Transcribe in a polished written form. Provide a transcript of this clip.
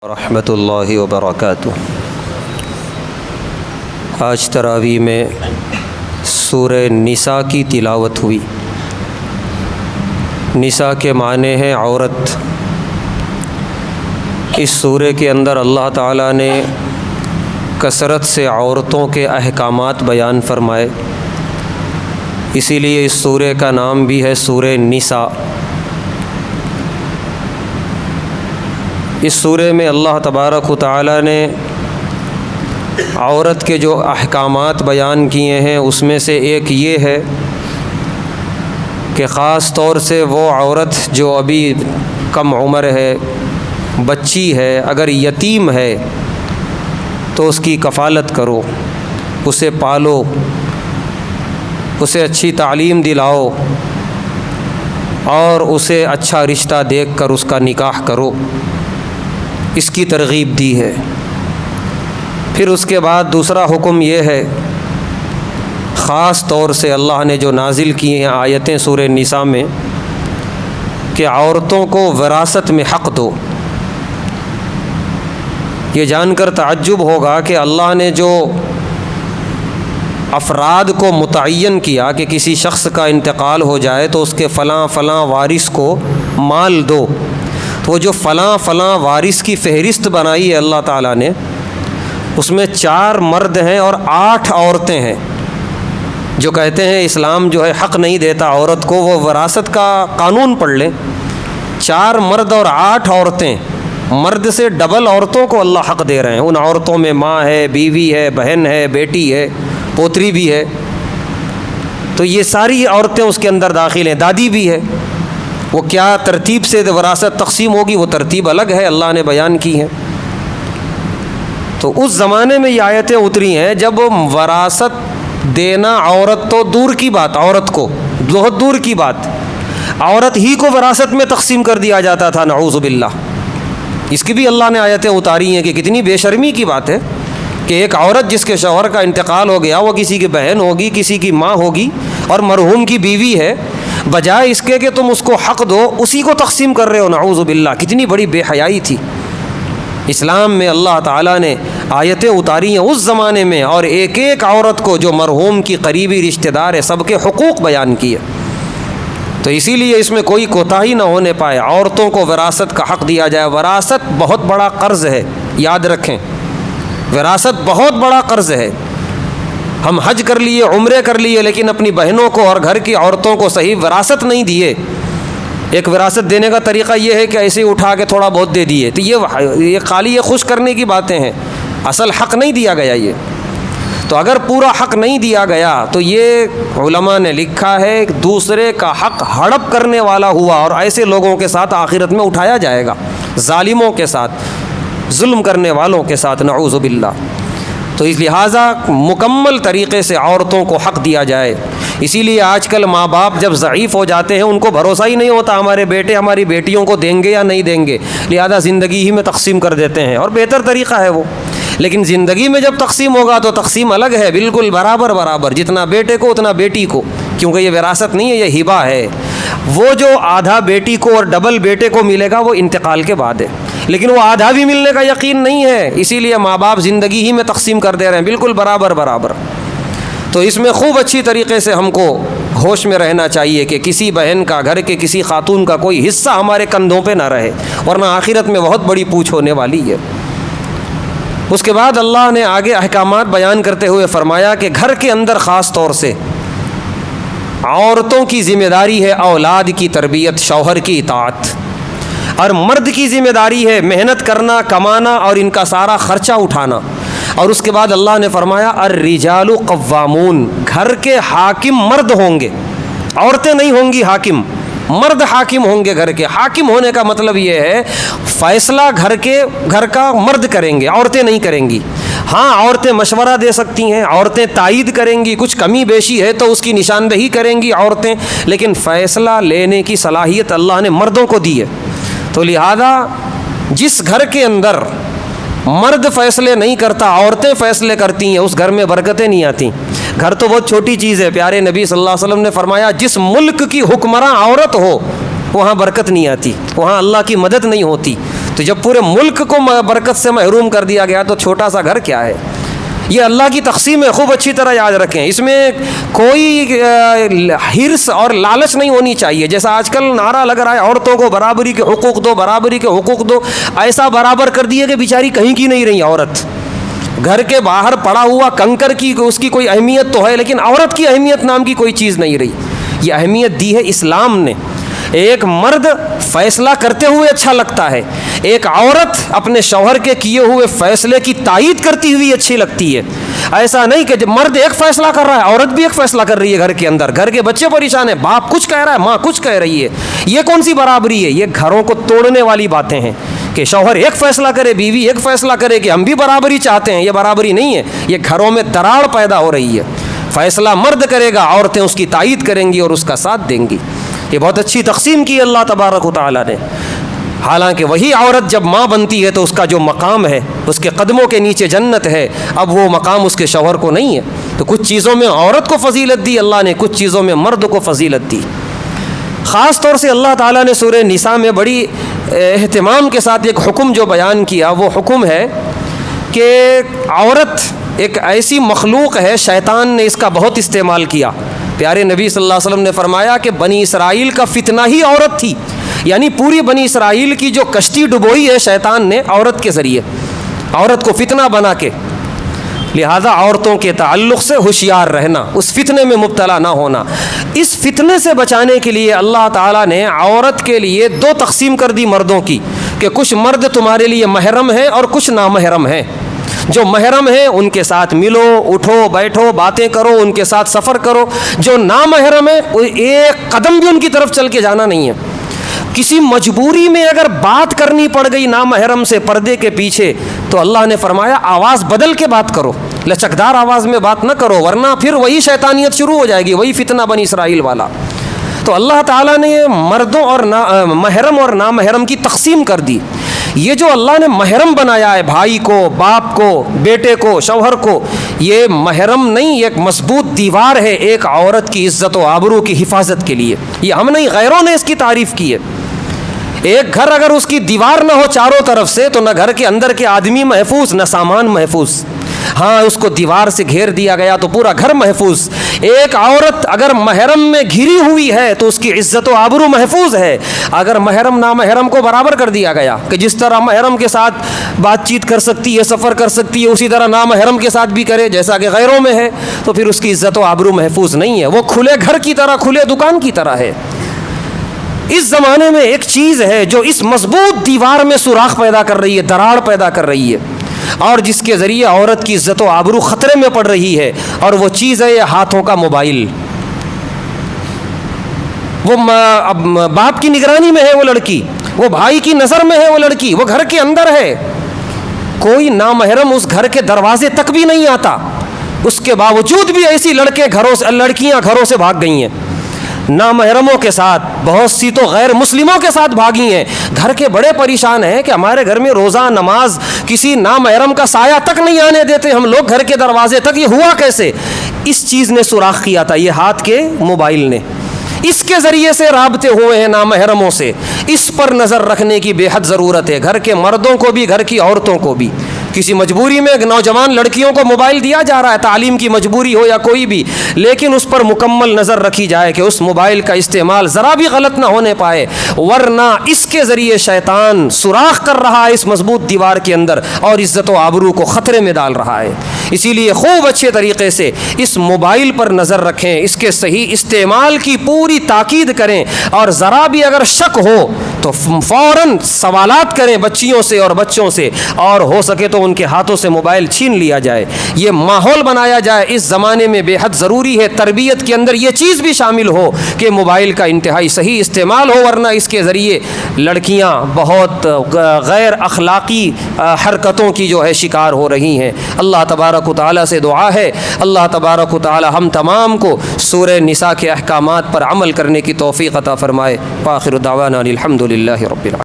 رحمۃ اللہ وبرکاتہ۔ آج تراویح میں سورہ نساء کی تلاوت ہوئی۔ نساء کے معنی ہیں عورت۔ اس سورہ کے اندر اللہ تعالیٰ نے کثرت سے عورتوں کے احکامات بیان فرمائے، اسی لیے اس سورہ کا نام بھی ہے سورہ نساء۔ اس سورہ میں اللہ تبارک و تعالیٰ نے عورت کے جو احکامات بیان کیے ہیں اس میں سے ایک یہ ہے کہ خاص طور سے وہ عورت جو ابھی کم عمر ہے، بچی ہے، اگر یتیم ہے تو اس کی کفالت کرو، اسے پالو، اسے اچھی تعلیم دلاؤ اور اسے اچھا رشتہ دیکھ کر اس کا نکاح کرو، اس کی ترغیب دی ہے۔ پھر اس کے بعد دوسرا حکم یہ ہے، خاص طور سے اللہ نے جو نازل کی ہیں آیتیں سورہ نساء میں، کہ عورتوں کو وراثت میں حق دو۔ یہ جان کر تعجب ہوگا کہ اللہ نے جو افراد کو متعین کیا کہ کسی شخص کا انتقال ہو جائے تو اس کے فلاں فلاں وارث کو مال دو، تو وہ جو فلاں فلاں وارث کی فہرست بنائی ہے اللہ تعالیٰ نے، اس میں 4 مرد ہیں اور 8 عورتیں ہیں۔ جو کہتے ہیں اسلام جو ہے حق نہیں دیتا عورت کو، وہ وراثت کا قانون پڑھ لیں۔ 4 مرد اور 8 عورتیں، مرد سے ڈبل عورتوں کو اللہ حق دے رہے ہیں۔ ان عورتوں میں ماں ہے، بیوی ہے، بہن ہے، بیٹی ہے، پوتری بھی ہے، تو یہ ساری عورتیں اس کے اندر داخل ہیں، دادی بھی ہے۔ وہ کیا ترتیب سے وراثت تقسیم ہوگی، وہ ترتیب الگ ہے، اللہ نے بیان کی ہے۔ تو اس زمانے میں یہ آیتیں اتری ہیں جب وراثت دینا عورت تو دور کی بات، عورت کو بہت دور کی بات، عورت ہی کو وراثت میں تقسیم کر دیا جاتا تھا، نعوذ باللہ۔ اس کی بھی اللہ نے آیتیں اتاری ہیں کہ کتنی بے شرمی کی بات ہے کہ ایک عورت جس کے شوہر کا انتقال ہو گیا، وہ کسی کی بہن ہوگی، کسی کی ماں ہوگی اور مرحوم کی بیوی ہے، بجائے اس کے کہ تم اس کو حق دو، اسی کو تقسیم کر رہے ہو، نعوذ باللہ۔ کتنی بڑی بے حیائی تھی۔ اسلام میں اللہ تعالیٰ نے آیتیں اتاری ہیں اس زمانے میں، اور ایک ایک عورت کو جو مرحوم کی قریبی رشتہ دار ہے سب کے حقوق بیان کیے۔ تو اسی لیے اس میں کوئی کوتاہی نہ ہونے پائے، عورتوں کو وراثت کا حق دیا جائے۔ وراثت بہت بڑا قرض ہے، یاد رکھیں، وراثت بہت بڑا قرض ہے۔ ہم حج کر لیے، عمرے کر لیے، لیکن اپنی بہنوں کو اور گھر کی عورتوں کو صحیح وراثت نہیں دیے۔ ایک وراثت دینے کا طریقہ یہ ہے کہ ایسے ہی اٹھا کے تھوڑا بہت دے دیے، تو یہ خالی یہ خوش کرنے کی باتیں ہیں، اصل حق نہیں دیا گیا یہ۔ تو اگر پورا حق نہیں دیا گیا تو یہ علماء نے لکھا ہے دوسرے کا حق ہڑپ کرنے والا ہوا، اور ایسے لوگوں کے ساتھ آخرت میں اٹھایا جائے گا، ظالموں کے ساتھ، ظلم کرنے والوں کے ساتھ، نعوذ باللہ۔ تو اس لہٰذا مکمل طریقے سے عورتوں کو حق دیا جائے۔ اسی لیے آج کل ماں باپ جب ضعیف ہو جاتے ہیں، ان کو بھروسہ ہی نہیں ہوتا ہمارے بیٹے ہماری بیٹیوں کو دیں گے یا نہیں دیں گے، لہذا زندگی ہی میں تقسیم کر دیتے ہیں، اور بہتر طریقہ ہے وہ۔ لیکن زندگی میں جب تقسیم ہوگا تو تقسیم الگ ہے، بالکل برابر برابر، جتنا بیٹے کو اتنا بیٹی کو، کیونکہ یہ وراثت نہیں ہے، یہ ہبہ ہے۔ وہ جو آدھا بیٹی کو اور ڈبل بیٹے کو ملے گا وہ انتقال کے بعد ہے، لیکن وہ آدھا بھی ملنے کا یقین نہیں ہے، اسی لیے ماں باپ زندگی ہی میں تقسیم کر دے رہے ہیں، بالکل برابر برابر۔ تو اس میں خوب اچھی طریقے سے ہم کو ہوش میں رہنا چاہیے کہ کسی بہن کا، گھر کے کسی خاتون کا کوئی حصہ ہمارے کندھوں پہ نہ رہے، ورنہ آخرت میں بہت بڑی پوچھ ہونے والی ہے۔ اس کے بعد اللہ نے آگے احکامات بیان کرتے ہوئے فرمایا کہ گھر کے اندر خاص طور سے عورتوں کی ذمہ داری ہے اولاد کی تربیت، شوہر کی اطاعت، اور مرد کی ذمہ داری ہے محنت کرنا، کمانا اور ان کا سارا خرچہ اٹھانا۔ اور اس کے بعد اللہ نے فرمایا الرجال قوامون، گھر کے حاکم مرد ہوں گے، عورتیں نہیں ہوں گی حاکم، مرد حاکم ہوں گے گھر کے۔ حاکم ہونے کا مطلب یہ ہے فیصلہ گھر کا مرد کریں گے، عورتیں نہیں کریں گی۔ ہاں عورتیں مشورہ دے سکتی ہیں، عورتیں تائید کریں گی، کچھ کمی بیشی ہے تو اس کی نشاندہی کریں گی عورتیں، لیکن فیصلہ لینے کی صلاحیت اللہ نے مردوں کو دی ہے۔ تو لہذا جس گھر کے اندر مرد فیصلے نہیں کرتا، عورتیں فیصلے کرتی ہیں، اس گھر میں برکتیں نہیں آتی۔ گھر تو بہت چھوٹی چیز ہے، پیارے نبی صلی اللہ علیہ وسلم نے فرمایا جس ملک کی حکمراں عورت ہو وہاں برکت نہیں آتی، وہاں اللہ کی مدد نہیں ہوتی۔ تو جب پورے ملک کو برکت سے محروم کر دیا گیا تو چھوٹا سا گھر کیا ہے؟ یہ اللہ کی تقسیم ہے، خوب اچھی طرح یاد رکھیں، اس میں کوئی حرص اور لالچ نہیں ہونی چاہیے۔ جیسا آج کل نعرہ لگ رہا ہے عورتوں کو برابری کے حقوق دو، برابری کے حقوق دو، ایسا برابر کر دیے کہ بیچاری کہیں کی نہیں رہی عورت، گھر کے باہر پڑا ہوا کنکر کی اس کی کوئی اہمیت تو ہے، لیکن عورت کی اہمیت نام کی کوئی چیز نہیں رہی۔ یہ اہمیت دی ہے اسلام نے۔ ایک مرد فیصلہ کرتے ہوئے اچھا لگتا ہے، ایک عورت اپنے شوہر کے کیے ہوئے فیصلے کی تائید کرتی ہوئی اچھی لگتی ہے۔ ایسا نہیں کہ جب مرد ایک فیصلہ کر رہا ہے عورت بھی ایک فیصلہ کر رہی ہے گھر کے اندر، گھر کے بچے پریشان ہیں، باپ کچھ کہہ رہا ہے ماں کچھ کہہ رہی ہے، یہ کون سی برابری ہے؟ یہ گھروں کو توڑنے والی باتیں ہیں کہ شوہر ایک فیصلہ کرے، بیوی ایک فیصلہ کرے کہ ہم بھی برابری چاہتے ہیں۔ یہ برابری نہیں ہے، یہ گھروں میں دراڑ پیدا ہو رہی ہے۔ فیصلہ مرد کرے گا، عورتیں اس کی تائید کریں گی اور اس کا ساتھ دیں گی۔ یہ بہت اچھی تقسیم کی اللہ تبارک و تعالیٰ نے۔ حالانکہ وہی عورت جب ماں بنتی ہے تو اس کا جو مقام ہے، اس کے قدموں کے نیچے جنت ہے، اب وہ مقام اس کے شوہر کو نہیں ہے۔ تو کچھ چیزوں میں عورت کو فضیلت دی اللہ نے، کچھ چیزوں میں مرد کو فضیلت دی۔ خاص طور سے اللہ تعالیٰ نے سورہ نساء میں بڑی اہتمام کے ساتھ ایک حکم جو بیان کیا، وہ حکم ہے کہ عورت ایک ایسی مخلوق ہے، شیطان نے اس کا بہت استعمال کیا۔ پیارے نبی صلی اللہ علیہ وسلم نے فرمایا کہ بنی اسرائیل کا فتنہ ہی عورت تھی، یعنی پوری بنی اسرائیل کی جو کشتی ڈبوئی ہے شیطان نے عورت کے ذریعے، عورت کو فتنہ بنا کے۔ لہذا عورتوں کے تعلق سے ہوشیار رہنا، اس فتنے میں مبتلا نہ ہونا۔ اس فتنے سے بچانے کے لیے اللہ تعالیٰ نے عورت کے لیے دو تقسیم کر دی مردوں کی، کہ کچھ مرد تمہارے لیے محرم ہیں اور کچھ نامحرم ہیں۔ جو محرم ہیں ان کے ساتھ ملو، اٹھو بیٹھو، باتیں کرو، ان کے ساتھ سفر کرو۔ جو نامحرم ہیں ایک قدم بھی ان کی طرف چل کے جانا نہیں ہے۔ کسی مجبوری میں اگر بات کرنی پڑ گئی نامحرم سے پردے کے پیچھے تو اللہ نے فرمایا آواز بدل کے بات کرو، لچکدار آواز میں بات نہ کرو، ورنہ پھر وہی شیطانیت شروع ہو جائے گی، وہی فتنہ بنی اسرائیل والا۔ تو اللہ تعالیٰ نے مردوں اور محرم اور نامحرم کی تقسیم کر دی۔ یہ جو اللہ نے محرم بنایا ہے، بھائی کو، باپ کو، بیٹے کو، شوہر کو، یہ محرم نہیں، یہ ایک مضبوط دیوار ہے ایک عورت کی عزت و آبرو کی حفاظت کے لیے۔ یہ ہم نہیں، غیروں نے اس کی تعریف کی ہے۔ ایک گھر اگر اس کی دیوار نہ ہو چاروں طرف سے تو نہ گھر کے اندر کے آدمی محفوظ، نہ سامان محفوظ۔ ہاں اس کو دیوار سے گھیر دیا گیا تو پورا گھر محفوظ۔ ایک عورت اگر محرم میں گھری ہوئی ہے تو اس کی عزت و آبرو محفوظ ہے۔ اگر محرم نامحرم کو برابر کر دیا گیا کہ جس طرح محرم کے ساتھ بات چیت کر سکتی ہے، سفر کر سکتی ہے، اسی طرح نامحرم کے ساتھ بھی کرے جیسا کہ غیروں میں ہے، تو پھر اس کی عزت و آبرو محفوظ نہیں ہے، وہ کھلے گھر کی طرح، کھلے دکان کی طرح ہے۔ اس زمانے میں ایک چیز ہے جو اس مضبوط دیوار میں سوراخ پیدا کر رہی ہے، دراڑ پیدا کر رہی ہے، اور جس کے ذریعے عورت کی عزت و آبرو خطرے میں پڑ رہی ہے، اور وہ چیز ہے یہ ہاتھوں کا موبائل۔ وہ باپ کی نگرانی میں ہے وہ لڑکی، وہ بھائی کی نظر میں ہے وہ لڑکی، وہ گھر کے اندر ہے، کوئی نامحرم اس گھر کے دروازے تک بھی نہیں آتا، اس کے باوجود بھی ایسی لڑکیاں گھروں سے بھاگ گئی ہیں، نامحرموں کے ساتھ، بہت سی تو غیر مسلموں کے ساتھ بھاگی ہیں۔ گھر کے بڑے پریشان ہیں کہ ہمارے گھر میں روزہ نماز کسی نامحرم کا سایہ تک نہیں آنے دیتے ہم لوگ گھر کے دروازے تک، یہ ہوا کیسے؟ اس چیز نے سوراخ کیا تھا، یہ ہاتھ کے موبائل نے، اس کے ذریعے سے رابطے ہوئے ہیں نامحرموں سے۔ اس پر نظر رکھنے کی بے حد ضرورت ہے، گھر کے مردوں کو بھی، گھر کی عورتوں کو بھی۔ کسی مجبوری میں نوجوان لڑکیوں کو موبائل دیا جا رہا ہے، تعلیم کی مجبوری ہو یا کوئی بھی، لیکن اس پر مکمل نظر رکھی جائے کہ اس موبائل کا استعمال ذرا بھی غلط نہ ہونے پائے، ورنہ اس کے ذریعے شیطان سوراخ کر رہا ہے اس مضبوط دیوار کے اندر اور عزت و آبرو کو خطرے میں ڈال رہا ہے۔ اسی لیے خوب اچھے طریقے سے اس موبائل پر نظر رکھیں، اس کے صحیح استعمال کی پوری تاکید کریں، اور ذرا بھی اگر شک ہو تو فوراً سوالات کریں بچیوں سے اور بچوں سے، اور ہو سکے تو ان کے ہاتھوں سے موبائل چھین لیا جائے۔ یہ ماحول بنایا جائے، اس زمانے میں بے حد ضروری ہے، تربیت کے اندر یہ چیز بھی شامل ہو کہ موبائل کا انتہائی صحیح استعمال ہو، ورنہ اس کے ذریعے لڑکیاں بہت غیر اخلاقی حرکتوں کی جو ہے شکار ہو رہی ہیں۔ اللہ تبارک و تعالیٰ سے دعا ہے اللہ تبارک و تعالیٰ ہم تمام کو سورہ نساء کے احکامات پر عمل کرنے کی توفیق عطا فرمائے۔ وآخر دعوانا الحمد للہ رب العالمین۔